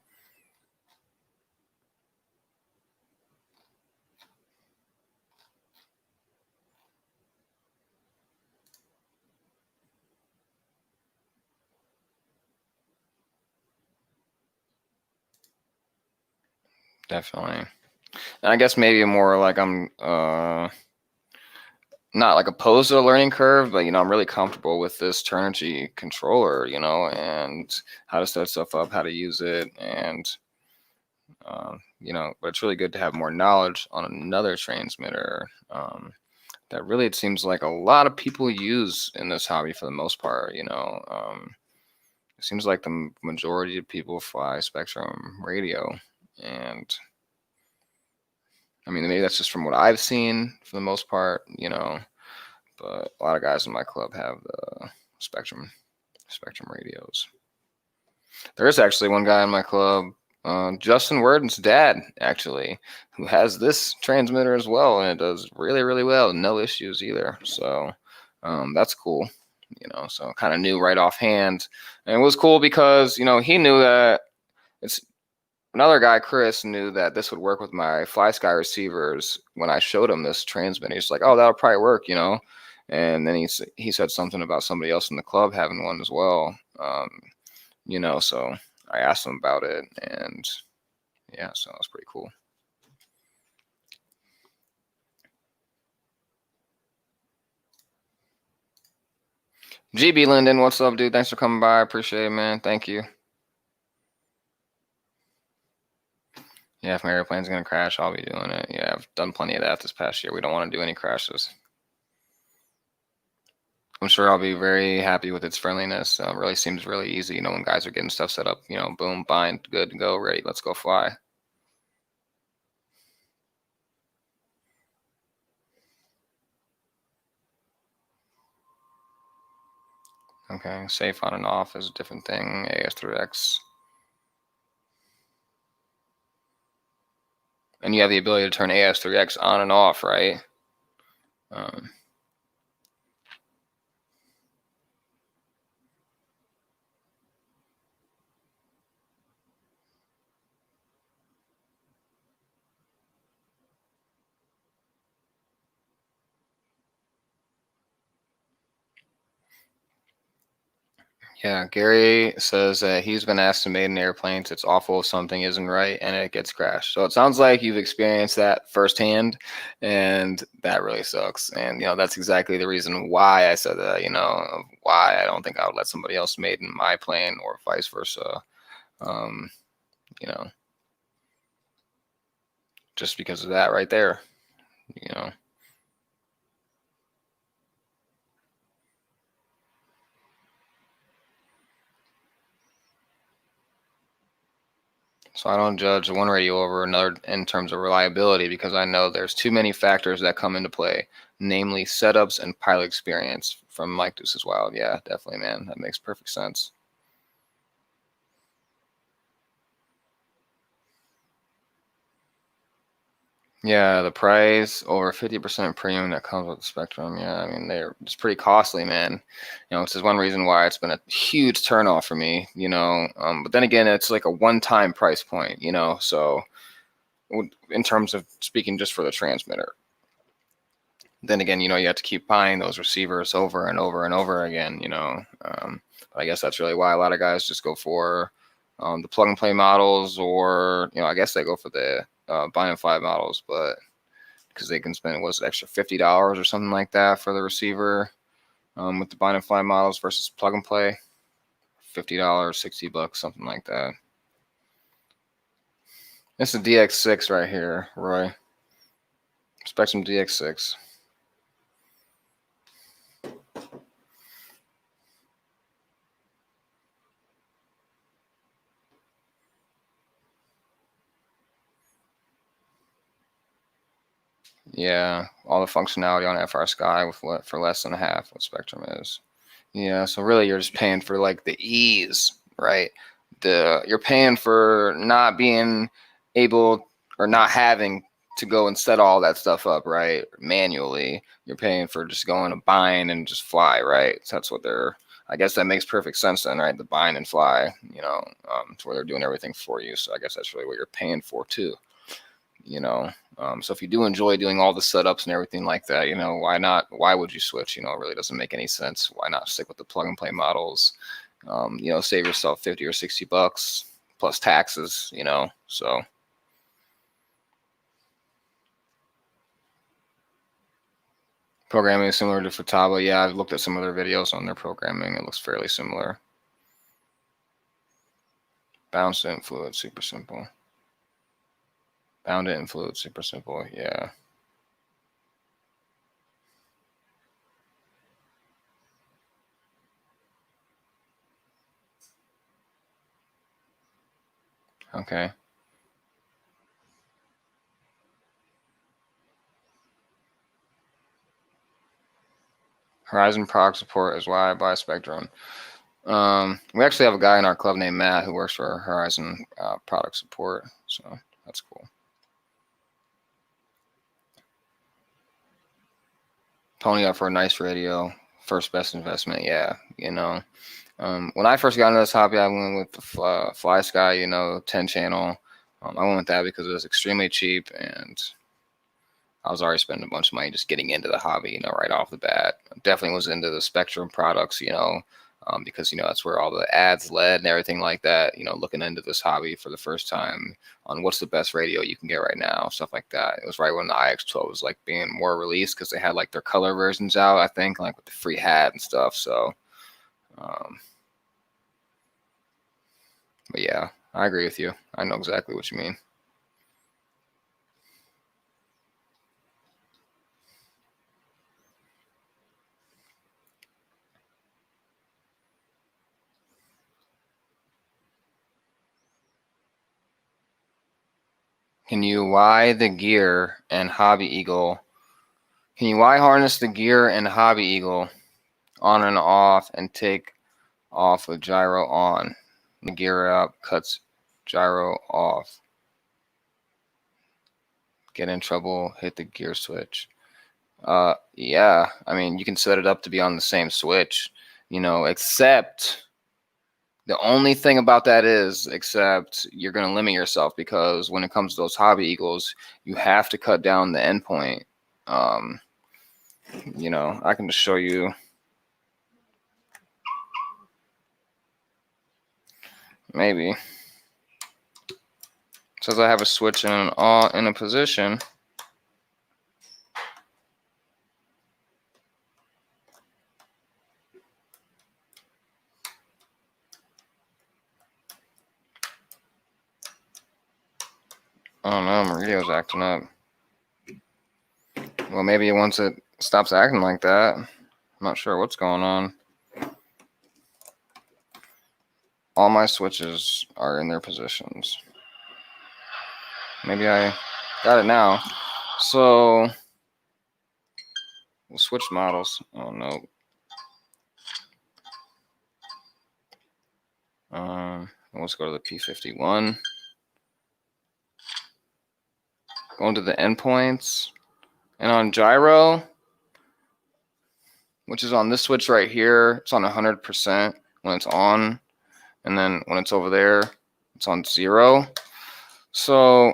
Definitely. And I guess maybe more like I'm not like opposed to a learning curve, but I'm really comfortable with this Turnigy controller, and how to set stuff up, how to use it, and but it's really good to have more knowledge on another transmitter that really it seems like a lot of people use in this hobby for the most part. It seems like the majority of people fly Spektrum radio, and I mean, maybe that's just from what I've seen for the most part, but a lot of guys in my club have the Spektrum radios. There is actually one guy in my club, Justin Worden's dad, actually, who has this transmitter as well, and it does really, really well. No issues either. So that's cool, so kind of knew right offhand. And it was cool because, he knew that another guy, Chris, knew that this would work with my FlySky receivers when I showed him this transmitter. He's like, oh, that'll probably work, And then he said something about somebody else in the club having one as well, so I asked him about it, and yeah, so it was pretty cool. GB Linden, what's up, dude? Thanks for coming by. I appreciate it, man. Thank you. Yeah, if my airplane's going to crash, I'll be doing it. Yeah, I've done plenty of that this past year. We don't want to do any crashes. I'm sure I'll be very happy with its friendliness. Really seems really easy, when guys are getting stuff set up, boom, bind, good to go, ready, let's go fly. Okay, safe on and off is a different thing. AS3X. And you have the ability to turn AS3X on and off, right? Yeah, Gary says that he's been asked to mate in airplanes. It's awful if something isn't right and it gets crashed. So it sounds like you've experienced that firsthand, and that really sucks. And that's exactly the reason why I said that. Why I don't think I would let somebody else mate in my plane or vice versa. You know, just because of that right there, you know. So I don't judge one radio over another in terms of reliability because I know there's too many factors that come into play, namely setups and pilot experience from Mike Deuce as well. Yeah, definitely, man. That makes perfect sense. Yeah, the price over 50% premium that comes with the Spektrum. Yeah, I mean it's pretty costly, man. You know, which is one reason why it's been a huge turnoff for me. You know, but then again, it's like a one-time price point. You know, so in terms of speaking just for the transmitter. Then again, you know, you have to keep buying those receivers over and over and over again. You know, but I guess that's really why a lot of guys just go for the plug and play models, or you know, I guess they go for the buy and fly models, but because they can spend what's it, extra $50 or something like that for the receiver with the buy and fly models versus plug and play, $50, $60, something like that. It's a DX6 right here, Roy. Spektrum DX6. Yeah, all the functionality on FR Sky for less than half what Spektrum is. Yeah, so really you're just paying for like the ease, right? You're paying for not being able or not having to go and set all that stuff up, right? Manually. You're paying for just going to bind and just fly, right? So that's what they're I guess that makes perfect sense then, right? The bind and fly, you know, to where they're doing everything for you. So I guess that's really what you're paying for too, you know. So if you do enjoy doing all the setups and everything like that, you know, why not? Why would you switch? You know, it really doesn't make any sense. Why not stick with the plug and play models? You know, save yourself 50 or $60 plus taxes, you know. So programming is similar to Futaba. Yeah, I've looked at some of their videos on their programming. It looks fairly similar. Bounce it and fluid, super simple. Bound it and fluid, super simple. Yeah. Okay. Horizon product support is why I buy Spektrum. We actually have a guy in our club named Matt who works for Horizon product support, so that's cool. Pony up for a nice radio, first best investment. Yeah, you know. When I first got into this hobby, I went with the Fly Sky, you know, 10 channel. I went with that because it was extremely cheap and I was already spending a bunch of money just getting into the hobby, you know, right off the bat. Definitely was into the Spektrum products, you know, because, you know, that's where all the ads led and everything like that, you know, looking into this hobby for the first time on what's the best radio you can get right now, stuff like that. It was right when the IX12 was like being more released because they had like their color versions out, I think, like with the free hat and stuff. So, um, but yeah, I agree with you. I know exactly what you mean. Can you Y the gear and Hobby Eagle? Can you Y harness the gear and Hobby Eagle on and off and take off with gyro on? The gear up, cuts gyro off. Get in trouble, hit the gear switch. Yeah, I mean, you can set it up to be on the same switch, you know, except the only thing about that is, except you're going to limit yourself because when it comes to those Hobby Eagles, you have to cut down the endpoint. Um, you know, I can just show you. Maybe. It says I have a switch in a position. I don't know, my radio's acting up. Well, maybe once it stops acting like that. I'm not sure what's going on. All my switches are in their positions. Maybe I got it now. So we'll switch models. Oh no. Let's go to the P51. Going to the endpoints. And on gyro, which is on this switch right here, it's on 100% when it's on. And then when it's over there, it's on 0. So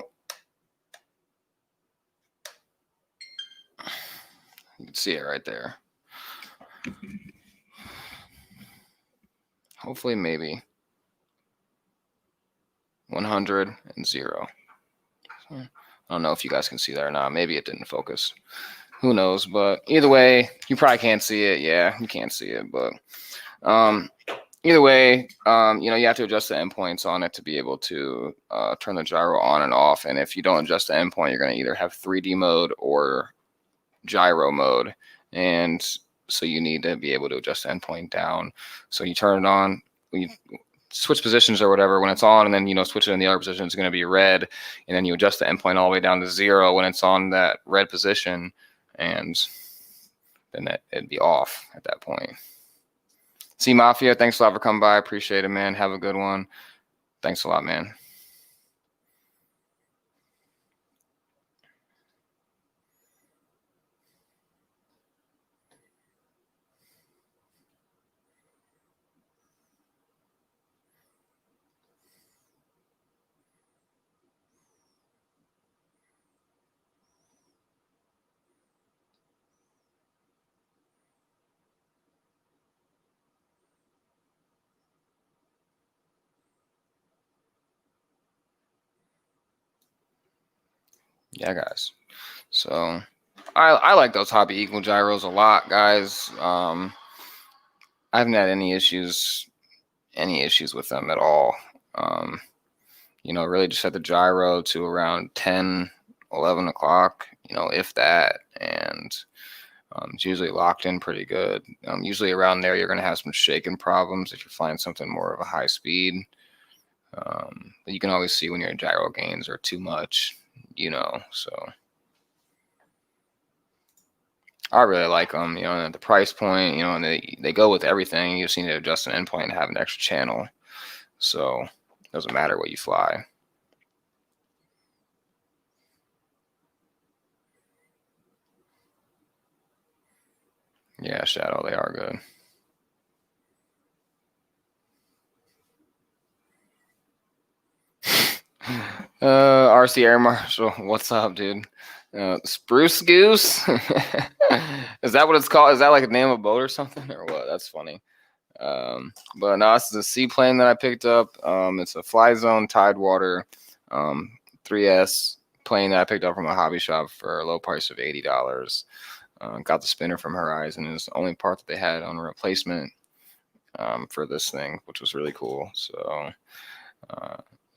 you can see it right there. Hopefully, maybe 100 and 0. I don't know if you guys can see that or not. Maybe it didn't focus. Who knows? But either way, you probably can't see it. Yeah, you can't see it. But either way, you know, you have to adjust the endpoints on it to be able to turn the gyro on and off. And if you don't adjust the endpoint, you're going to either have 3D mode or gyro mode. And so you need to be able to adjust the endpoint down. So you turn it on, when you switch positions or whatever, when it's on, and then, you know, switch it in the other position, it's going to be red. And then you adjust the endpoint all the way down to 0 when it's on that red position. And then it'd be off at that point. C Mafia, thanks a lot for coming by. Appreciate it, man. Have a good one. Thanks a lot, man. Yeah, guys. So I like those hobby eagle gyros a lot, guys. I haven't had any issues with them at all. You know, really just set the gyro to around 10, 11 o'clock, you know, if that, and it's usually locked in pretty good. Usually around there, you're going to have some shaking problems if you're flying something more of a high speed. But you can always see when your gyro gains are too much, you know, so I really like them, you know, and at the price point, you know, and they go with everything. You just need to adjust an endpoint and have an extra channel. So it doesn't matter what you fly. Yeah, Shadow, they are good. RC Air Marshal, what's up, dude? Spruce Goose? Is that what it's called? Is that like a name of a boat or something, or what? That's funny. But no, this is a seaplane that I picked up. It's a Fly Zone Tidewater 3S plane that I picked up from a hobby shop for a low price of $80. Got the spinner from Horizon. It's the only part that they had on replacement for this thing, which was really cool. So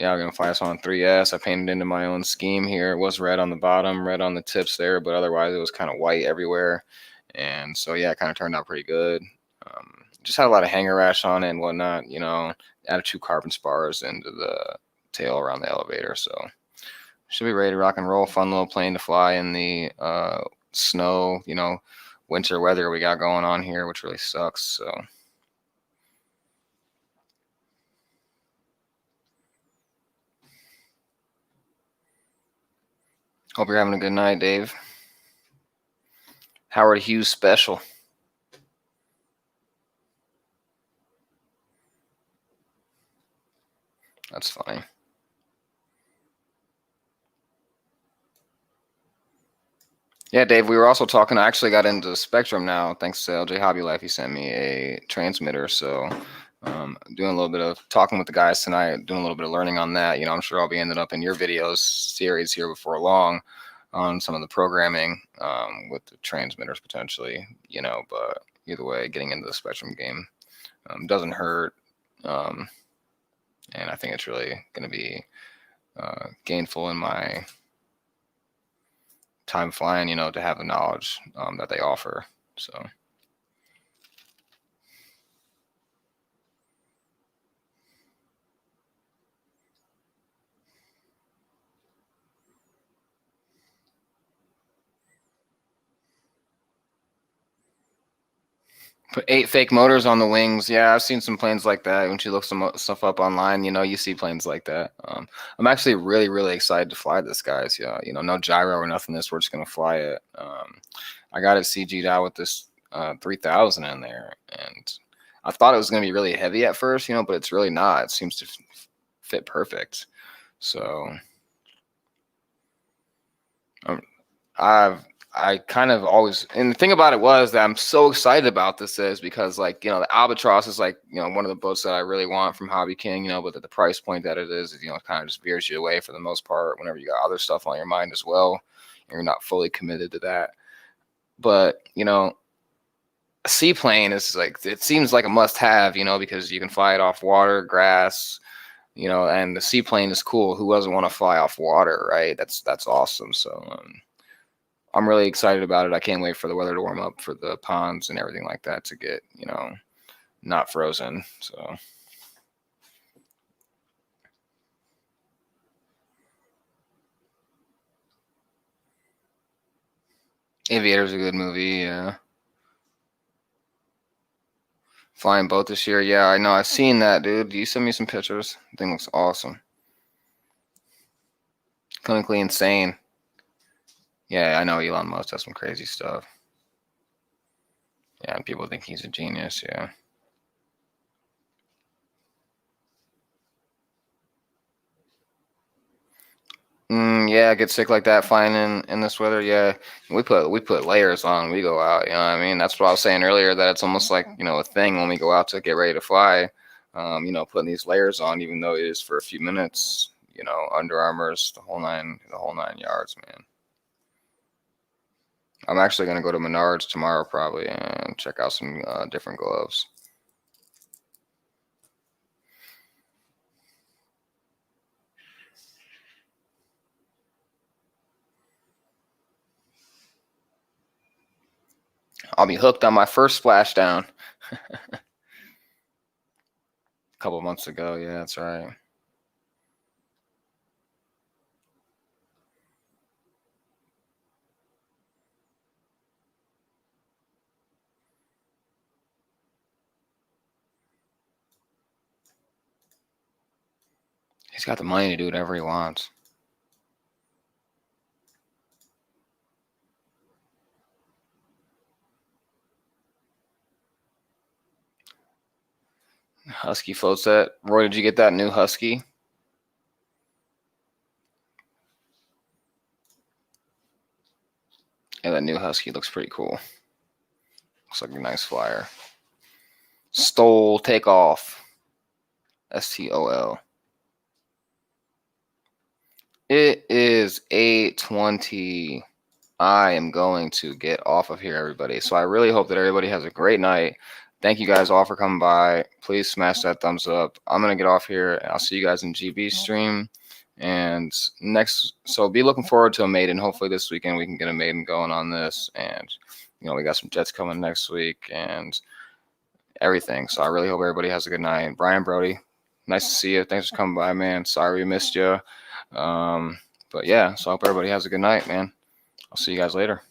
yeah, I'm gonna fly this on 3S. I painted into my own scheme here. It was red on the bottom, red on the tips there, but otherwise it was kind of white everywhere. And so yeah, it kind of turned out pretty good. Just had a lot of hanger rash on it and whatnot. You know, added 2 carbon spars into the tail around the elevator. So should be ready to rock and roll. Fun little plane to fly in the snow, you know, winter weather we got going on here, which really sucks. So hope you're having a good night, Dave. Howard Hughes special. That's funny. Yeah, Dave, we were also talking. I actually got into Spektrum now, thanks to LJ Hobby Life. He sent me a transmitter. So doing a little bit of talking with the guys tonight, doing a little bit of learning on that. You know, I'm sure I'll be ending up in your videos series here before long on some of the programming with the transmitters potentially, you know, but either way, getting into the Spektrum game doesn't hurt. And I think it's really going to be gainful in my time flying, you know, to have the knowledge that they offer. So. Put 8 fake motors on the wings. Yeah, I've seen some planes like that. When you look some stuff up online, you know, you see planes like that. I'm actually really, really excited to fly this, guys. Yeah, you know, no gyro or nothing. This, we're just gonna fly it. I got it CG'd out with this 3000 in there, and I thought it was gonna be really heavy at first, you know, but it's really not. It seems to fit perfect. So I kind of always, and the thing about it was that I'm so excited about this is because, like, you know, the Albatross is like, you know, one of the boats that I really want from Hobby King, you know, but at the price point that it is, you know, it kind of just veers you away for the most part whenever you got other stuff on your mind as well, and you're not fully committed to that. But, you know, a seaplane is like, it seems like a must have, you know, because you can fly it off water, grass, you know, and the seaplane is cool. Who doesn't want to fly off water, right? That's awesome. So, I'm really excited about it. I can't wait for the weather to warm up for the ponds and everything like that to get, you know, not frozen. So Aviator's a good movie. Yeah. Flying boat this year. Yeah, I know. I've seen that, dude. You send me some pictures. The thing looks awesome. Clinically insane. Yeah, I know Elon Musk does some crazy stuff. Yeah, and people think he's a genius. Yeah. Yeah, get sick like that flying in this weather. Yeah, we put layers on. We go out. You know what I mean? That's what I was saying earlier. That it's almost like, you know, a thing when we go out to get ready to fly. You know, putting these layers on, even though it is for a few minutes. You know, Under Armour's the whole nine yards, man. I'm actually gonna go to Menards tomorrow probably and check out some different gloves. I'll be hooked on my first splashdown. A couple months ago. Yeah, that's right. He's got the money to do whatever he wants. Husky float set. Roy, did you get that new Husky? Yeah, that new Husky looks pretty cool. Looks like a nice flyer. Stole takeoff. STOL. It is 8:20. I am going to get off of here, everybody. So I really hope that everybody has a great night. Thank you guys all for coming by. Please smash that thumbs up. I'm going to get off here, and I'll see you guys in GB stream. And so be looking forward to a maiden. Hopefully this weekend we can get a maiden going on this. And, you know, we got some jets coming next week and everything. So I really hope everybody has a good night. Brian Brody, nice to see you. Thanks for coming by, man. Sorry we missed you. But yeah, so I hope everybody has a good night, man. I'll see you guys later.